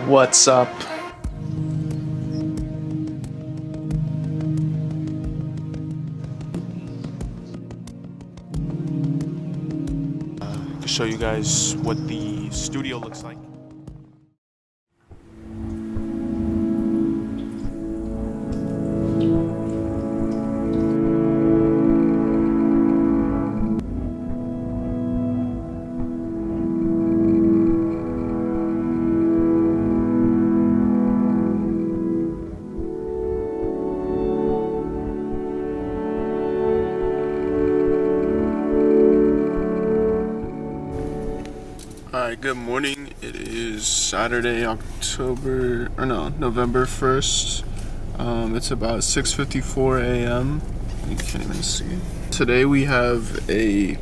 What's up? To show you guys what the studio looks like. Alright, good morning. It is Saturday, November 1st. It's about 6:54 a.m. You can't even see. Today we have a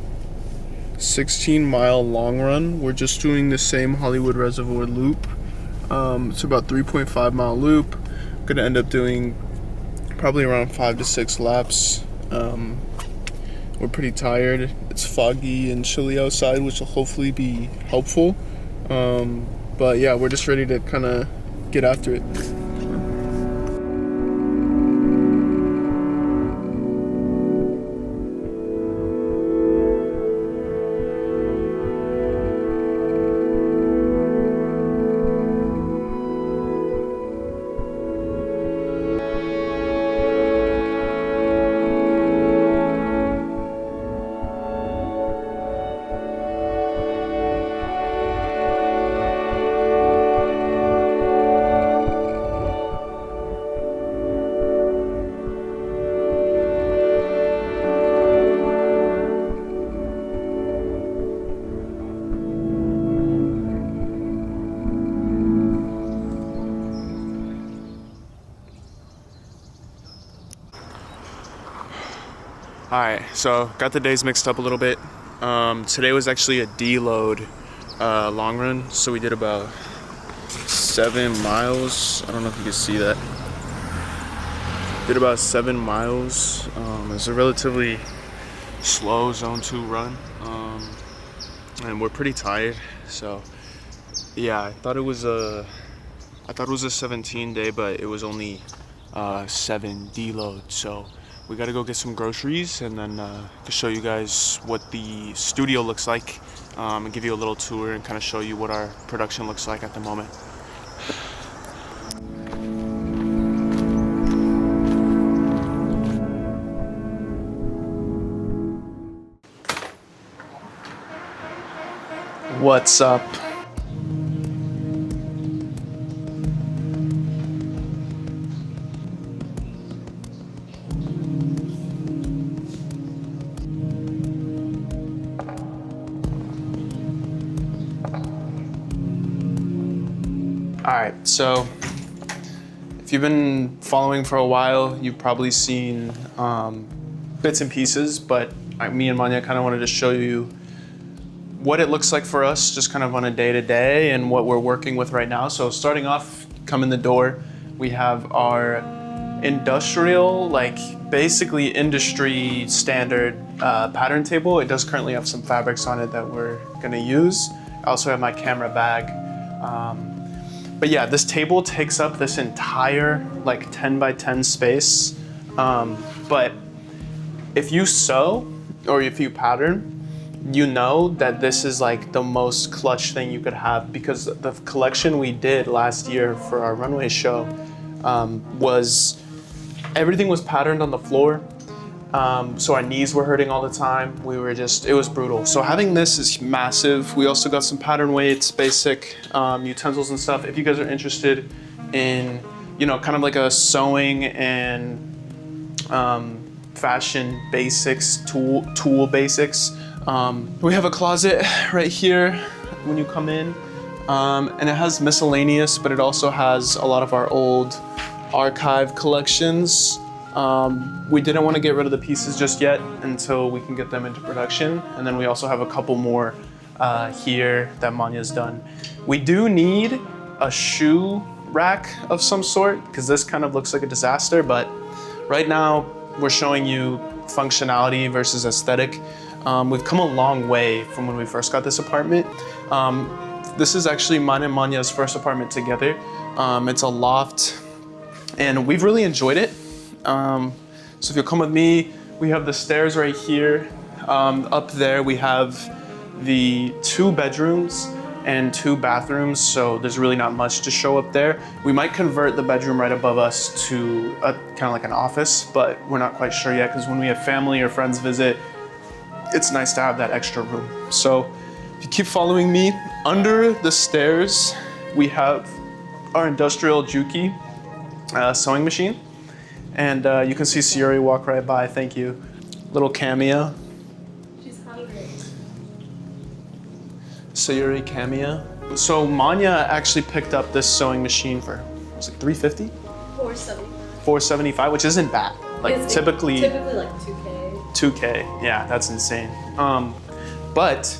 16-mile long run. We're just doing the same Hollywood Reservoir loop. It's about 3.5-mile loop. I'm gonna end up doing probably around 5 to 6 laps. We're pretty tired. It's foggy and chilly outside, which will hopefully be helpful. But yeah, we're just ready to kind of get after it. Alright, so got the days mixed up a little bit. Today was actually a deload long run, so we did about 7 miles. I don't know if you can see that. Did about 7 miles. It's a relatively slow zone 2 run, and we're pretty tired. So yeah, I thought it was a 17 day, but it was only 7 deload. So we gotta go get some groceries and then to show you guys what the studio looks like, and give you a little tour and kind of show you what our production looks like at the moment. What's up? Alright, so if you've been following for a while, you've probably seen bits and pieces, but me and Manya kind of wanted to show you what it looks like for us just kind of on a day-to-day and what we're working with right now. So starting off, come in the door, we have our industrial, like basically industry standard pattern table. It does currently have some fabrics on it that we're gonna use. I also have my camera bag. But yeah, this table takes up this entire like 10 by 10 space. But if you sew or if you pattern, you know that this is like the most clutch thing you could have, because the collection we did last year for our runway show was everything was patterned on the floor. So our knees were hurting all the time. It was brutal. So having this is massive. We also got some pattern weights, basic utensils and stuff. If you guys are interested in, kind of like a sewing and fashion basics, tool basics. We have a closet right here when you come in, and it has miscellaneous, but it also has a lot of our old archive collections. We didn't want to get rid of the pieces just yet until we can get them into production. And then we also have a couple more here that Manya's done. We do need a shoe rack of some sort, because this kind of looks like a disaster, but right now we're showing you functionality versus aesthetic. We've come a long way from when we first got this apartment. This is actually mine and Manya's first apartment together. It's a loft, and we've really enjoyed it. So if you'll come with me, we have the stairs right here. Up there we have the 2 bedrooms and 2 bathrooms, so there's really not much to show up there. We might convert the bedroom right above us to a kind of like an office, but we're not quite sure yet, because when we have family or friends visit, it's nice to have that extra room. So if you keep following me, under the stairs we have our industrial Juki sewing machine, and you can see Siri walk right by. Thank you. Little cameo. She's hungry. Sayuri cameo. So Manya actually picked up this sewing machine for, it was like $350? $475, which isn't bad. Like it's typically like 2K. 2K, yeah, that's insane. But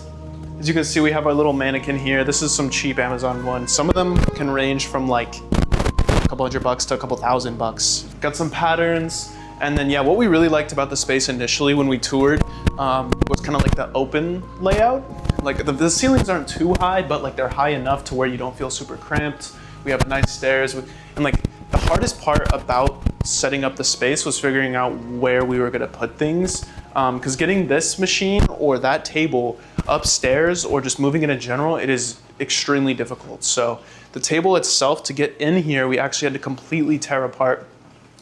as you can see, we have our little mannequin here. This is some cheap Amazon one. Some of them can range from like a couple $100 to a couple $1,000. Got some patterns. And then, yeah, what we really liked about the space initially when we toured was kind of like the open layout. Like the ceilings aren't too high, but like they're high enough to where you don't feel super cramped. We have nice stairs. And like the hardest part about setting up the space was figuring out where we were gonna put things. Because getting this machine or that table upstairs or just moving it in general, it is extremely difficult. So the table itself, to get in here, we actually had to completely tear apart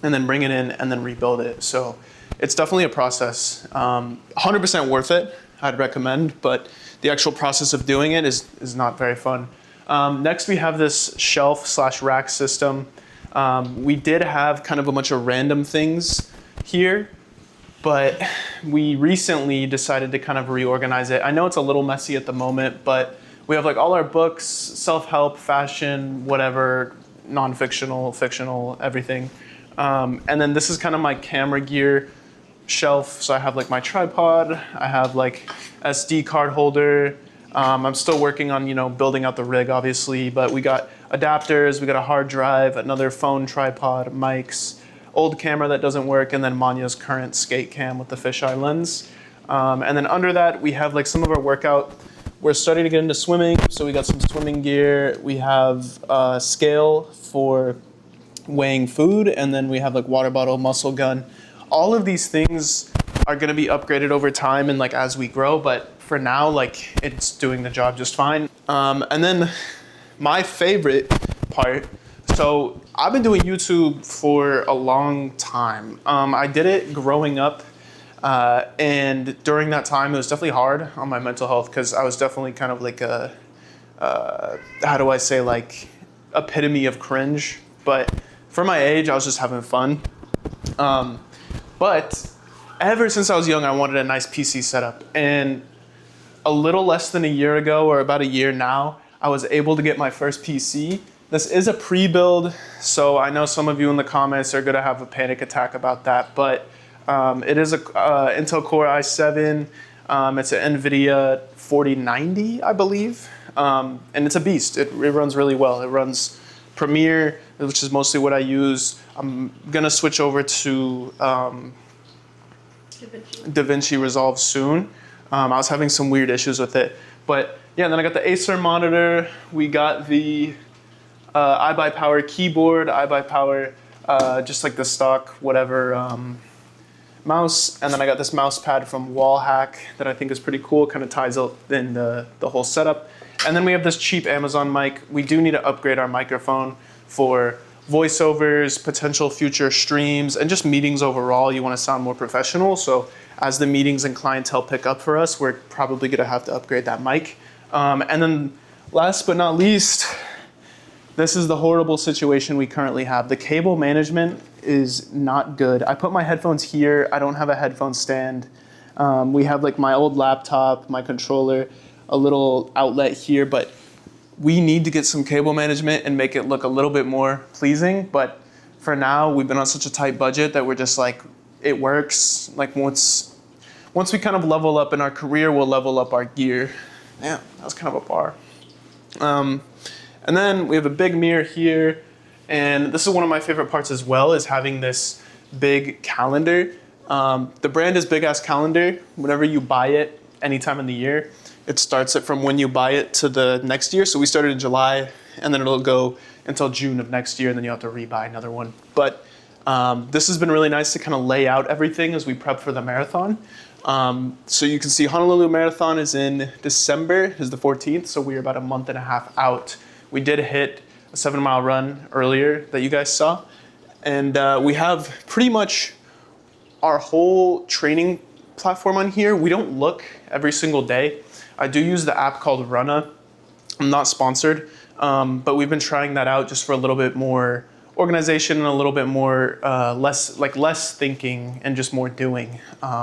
and then bring it in and then rebuild it. So it's definitely a process. 100% worth it, I'd recommend, but the actual process of doing it is not very fun. Next we have this shelf/rack system. We did have kind of a bunch of random things here, but we recently decided to kind of reorganize it. I know it's a little messy at the moment, but we have like all our books, self-help, fashion, whatever, non-fictional, fictional, everything. And then this is kind of my camera gear shelf. So I have like my tripod, I have like SD card holder. I'm still working on, building out the rig obviously, but we got adapters, we got a hard drive, another phone tripod, mics, old camera that doesn't work, and then Manya's current skate cam with the fisheye lens. And then under that, we have like some of our workout. We're starting to get into swimming, so we got some swimming gear. We have a scale for weighing food, and then we have like water bottle, muscle gun. All of these things are going to be upgraded over time and like as we grow, but for now, like it's doing the job just fine. And then my favorite part, so I've been doing YouTube for a long time. I did it growing up, and during that time it was definitely hard on my mental health, because I was definitely kind of like a how do I say, like epitome of cringe, but for my age, I was just having fun. But ever since I was young, I wanted a nice PC setup. And a little less than a year ago, or about a year now, I was able to get my first PC. This is a pre-build, so I know some of you in the comments are gonna have a panic attack about that, but it is a Intel Core i7. It's an NVIDIA 4090, I believe. And it's a beast. It runs really well. It runs Premiere, which is mostly what I use. I'm gonna switch over to DaVinci Resolve soon. I was having some weird issues with it, but yeah. And then I got the Acer monitor. We got the iBuyPower keyboard, iBuyPower, just like the stock whatever mouse, and then I got this mouse pad from Wallhack that I think is pretty cool. Kind of ties up in the whole setup. And then we have this cheap Amazon mic. We do need to upgrade our microphone for voiceovers, potential future streams, and just meetings overall. You want to sound more professional. So as the meetings and clientele pick up for us, we're probably going to have to upgrade that mic. And then last but not least, this is the horrible situation we currently have. The cable management is not good. I put my headphones here. I don't have a headphone stand. We have like my old laptop, my controller, a little outlet here, but we need to get some cable management and make it look a little bit more pleasing. But for now, we've been on such a tight budget that we're just like, it works. Like once we kind of level up in our career, we'll level up our gear. Yeah, that was kind of a bar. And then we have a big mirror here. And this is one of my favorite parts as well, is having this big calendar. The brand is Big Ass Calendar. Whenever you buy it, anytime in the year, it starts it from when you buy it to the next year. So we started in July, and then it'll go until June of next year, and then you have to rebuy another one. But this has been really nice to kind of lay out everything as we prep for the marathon. So you can see Honolulu Marathon is in December, is the 14th, so we're about a month and a half out. We did hit a 7-mile run earlier that you guys saw, and we have pretty much our whole training platform on here. We don't look every single day. I do use the app called Runna. I'm not sponsored, but we've been trying that out just for a little bit more organization and a little bit more less thinking and just more doing.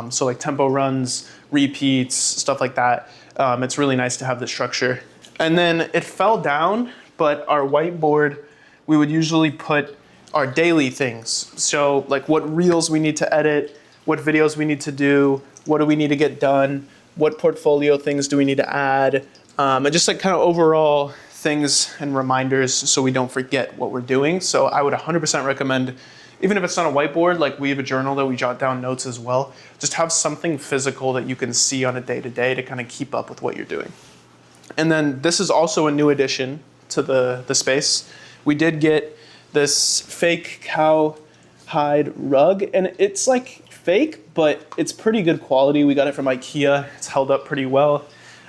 So like tempo runs, repeats, stuff like that. It's really nice to have the structure. And then it fell down, but our whiteboard, we would usually put our daily things. So like what reels we need to edit, what videos we need to do, what do we need to get done, what portfolio things do we need to add, and just like kind of overall things and reminders so we don't forget what we're doing. So I would 100% recommend, even if it's not a whiteboard, like we have a journal that we jot down notes as well, just have something physical that you can see on a day-to-day to kind of keep up with what you're doing. And then this is also a new addition to the space. We did get this fake cowhide rug, and it's like fake, but it's pretty good quality. We got it from IKEA. It's held up pretty well.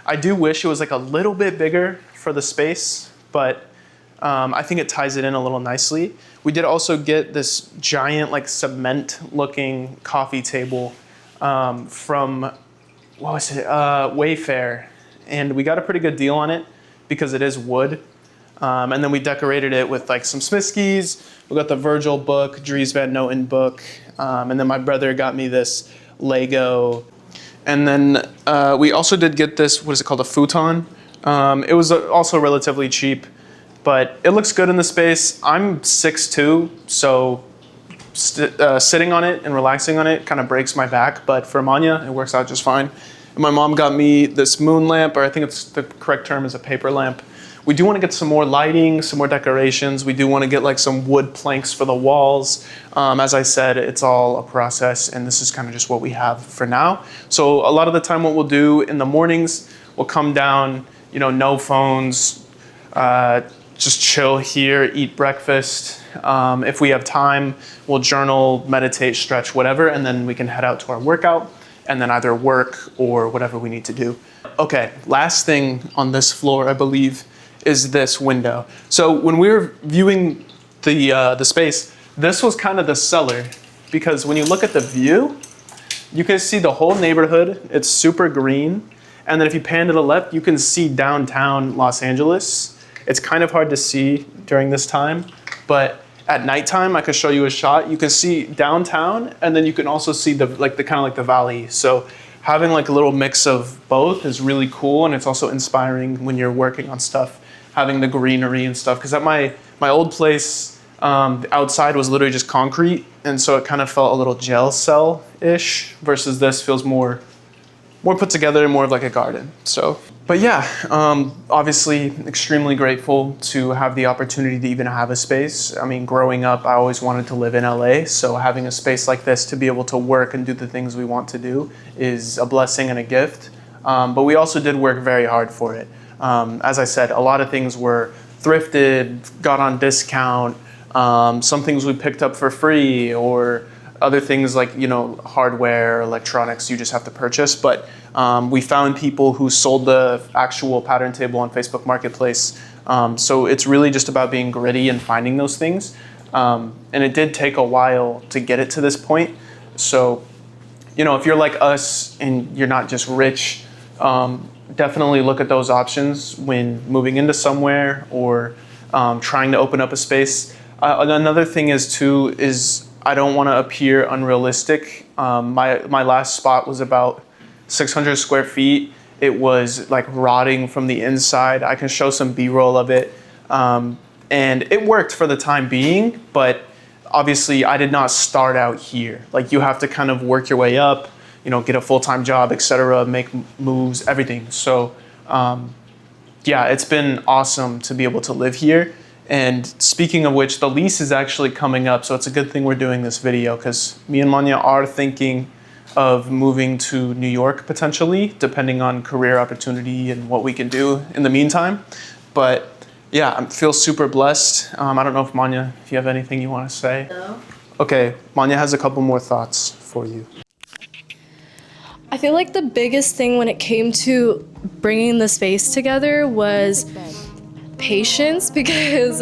I do wish it was like a little bit bigger for the space, but I think it ties it in a little nicely. We did also get this giant like cement looking coffee table from, what was it, Wayfair. And we got a pretty good deal on it because it is wood. And then we decorated it with like some Smiskies. We got the Virgil book, Dries Van Noten book. And then my brother got me this Lego. And then we also did get this, what is it called, a futon. It was also relatively cheap, but it looks good in the space. I'm 6'2", so sitting on it and relaxing on it kind of breaks my back, but for Manya, it works out just fine. And my mom got me this moon lamp, or I think it's the correct term is a paper lamp. We do want to get some more lighting, some more decorations. We do want to get like some wood planks for the walls. As I said, it's all a process, and this is kind of just what we have for now. So a lot of the time what we'll do in the mornings, we'll come down, no phones, just chill here, eat breakfast. If we have time, we'll journal, meditate, stretch, whatever, and then we can head out to our workout and then either work or whatever we need to do. Okay, last thing on this floor, I believe, is this window. So when we were viewing the space, this was kind of the cellar, because when you look at the view, you can see the whole neighborhood. It's super green. And then if you pan to the left, you can see downtown Los Angeles. It's kind of hard to see during this time, but at nighttime, I could show you a shot. You can see downtown, and then you can also see the kind of the valley. So having like a little mix of both is really cool, and it's also inspiring when you're working on stuff, having the greenery and stuff. Because at my old place, the outside was literally just concrete, and so it kind of felt a little jail cell-ish, versus this feels more put together, more of like a garden. So, but yeah, obviously extremely grateful to have the opportunity to even have a space. I mean, growing up, I always wanted to live in LA, so having a space like this to be able to work and do the things we want to do is a blessing and a gift. But we also did work very hard for it. As I said, a lot of things were thrifted, got on discount, some things we picked up for free, or other things like, hardware, electronics you just have to purchase. But we found people who sold the actual pattern table on Facebook Marketplace. So it's really just about being gritty and finding those things. And it did take a while to get it to this point. So, if you're like us and you're not just rich, definitely look at those options when moving into somewhere or trying to open up a space. Another thing is I don't want to appear unrealistic. My last spot was about 600 square feet. It was like rotting from the inside. I can show some B-roll of it. And it worked for the time being, but obviously I did not start out here. Like, you have to kind of work your way up, get a full-time job, etc., make moves, everything. So yeah, it's been awesome to be able to live here. And speaking of which, the lease is actually coming up, so it's a good thing we're doing this video, because me and Manya are thinking of moving to New York potentially, depending on career opportunity and what we can do in the meantime. But yeah, I feel super blessed. I don't know if Manya, if you have anything you want to say. No. Okay, Manya has a couple more thoughts for you. I feel like the biggest thing when it came to bringing the space together was patience, because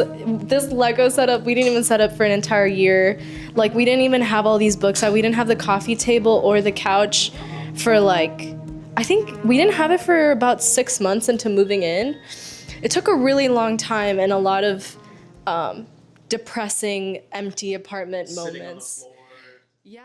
this Lego setup, we didn't even set up for an entire year. Like, we didn't even have all these books out. We didn't have the coffee table or the couch for like, I think we didn't have it for about 6 months into moving in. It took a really long time and a lot of depressing, empty apartment moments. Yeah.